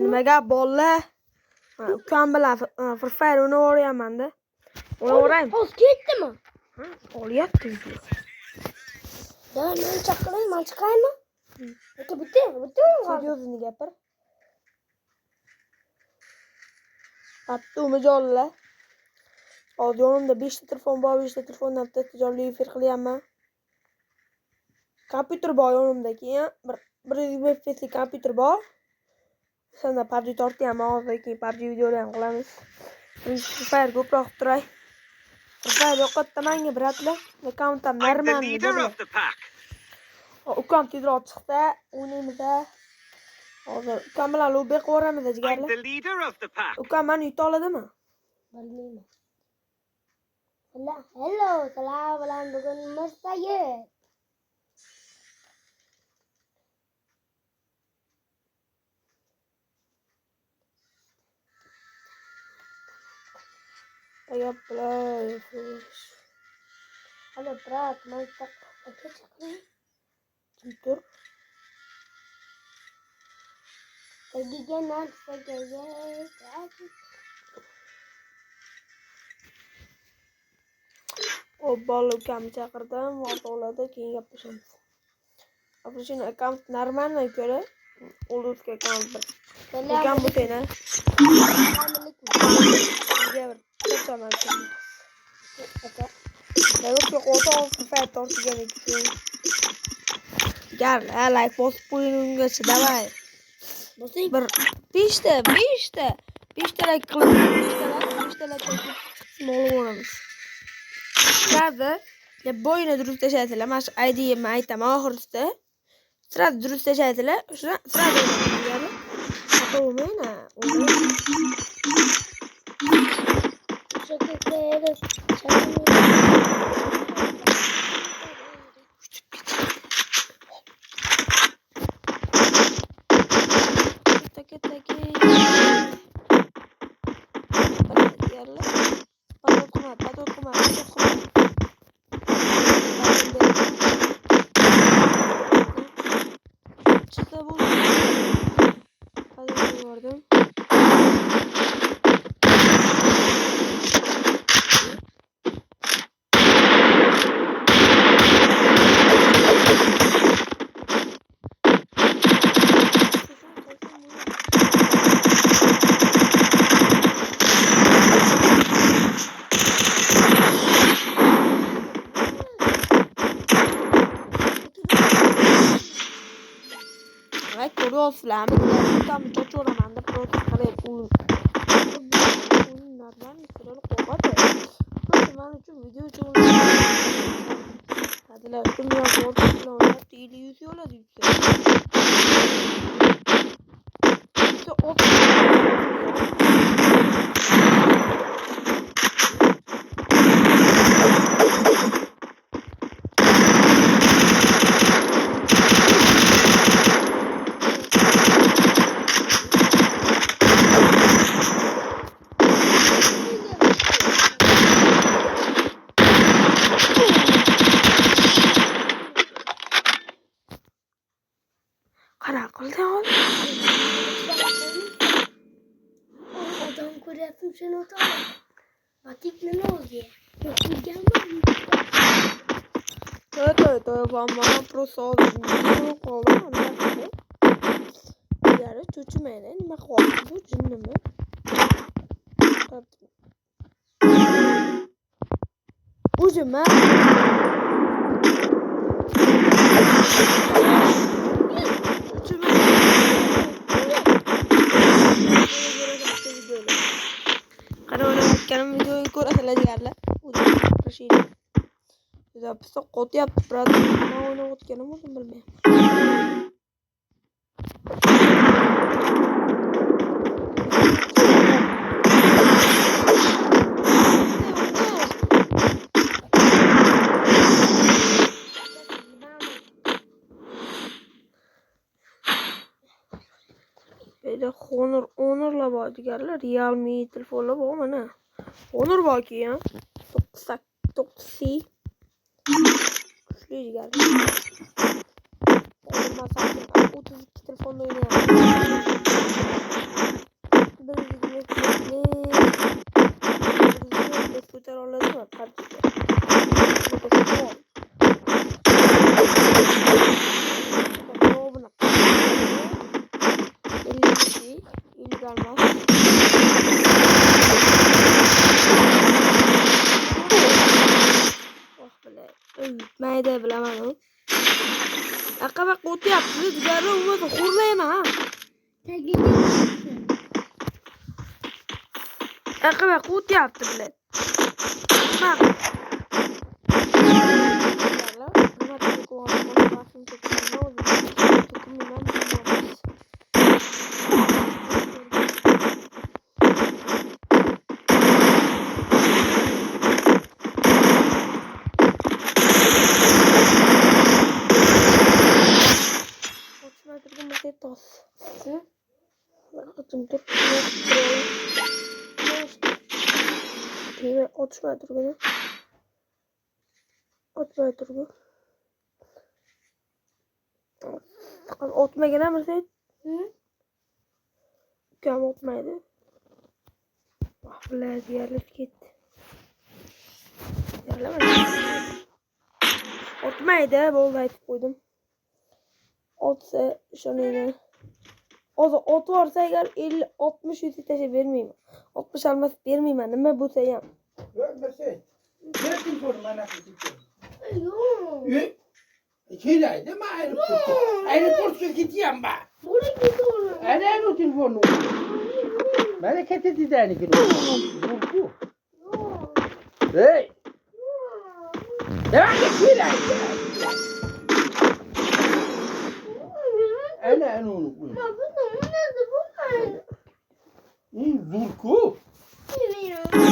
Nimaga bolla? Ukam bilan Free Fire o'ynayapman-da. O'ynayveraymi? Hozir ketdimi? Ha, olyapti. Da, men chaqiraymi, men chiqaymi? Bitta. Seriozini gapir. Attumi jolla. Hozir yonimda 5 ta telefon bor, 5 ta telefondan bitta jonli efir qilyapman. Kompyuter bor yonimda, keyin bir FPS kompyuter bor. Senda PUBG tortyapman, hozir keyin PUBG videolar ham qilamiz. Free Fire ko'proq turay. Free Fire yo'qotda menga bratlar. Accountam normalniy bo'ldi. Ukam tezroq chiqdi, o'ynaymiz. Hozir ukam bilan lobby qilamiz jigarlar. Ukam meni yuta oladimi? Bilmayman. Hello, salam bilan bugun Mustafa. Ayop play. Halo, brat, men chiqaman. Tur. Tagiga narsaga O bola ukam chaqirdim, o'g'lada keyin gaplashamiz. Aprishin account normalniy ko'ra, o'ldirga account bir. Ukam bu tena. Ko'chaman. Yo'q, o'toq Fire tortigan ekan. Gel, like bosib qo'yingizchi, davay. Bosing. Bir 5 ta like qilib, 5 ta like qilib o'ramiz. Sırada ya boyuna durust tashaydilar. Mana shu ID'ni aytaman oxirida. Sırada durust tashaydilar. Shuna sırada o'ynaydilar. Bo'lmayna. Falan. Tam çok oramanda protest kalıyor. Oyunlardan sıralı kovadı. Zaman için video çoğunluğu. Hadiler tüm ya korkutulan onlar değil yüzüyorlar yüksek. İşte o Adam koruyorsun sen o zaman. Batik ne oluyor? Yok gelmem. Evet, bana просто oldu. Yani çocuğumene nima qilyapti bu jinnimi? O'zimma Qaramayotganim videoga ko'rasizlar jigarlar. Juda pis qo'tyapti, brat. Nima o'ynayotganim o'zim bilmayman. Böyle Honor'la var diğerler. Realme telefonla var ama ne? Honor var ki ya. Çok C. Güçlü geldi. Olmaz artık. 32 telefonla oynayalım. elmas. Oh bile. Öğütmeyi bilemem o. Akaba kutu yaptı. Rüzgarı umudu hurlayma ha. Akaba kutu yaptı bile. Bak. Отшма другу. Отшма другу. Otmaga namirsa ukam otmaydi. Bular yaralib ketdi. Otmaydi, bo'ldi aytib qo'ydim. Otsa shuningni. Hozir otib olsa agar 50-60 yuz tashlab bermayman. 60 almas bermayman. Nima bo'lsa ham. Görmesey. Nereden sorun bana kızım? Yok. Şeyleydi mi ayrı kursu? Ayrı kursu gideyim ben. Buraya gidiyorum. Nereye o telefonu? Memleket edildiğini giriyor. Bu. Hey. Devam et şeyleydi. Ana onu. Bu nerede bu? Zurku. Bilmiyorum.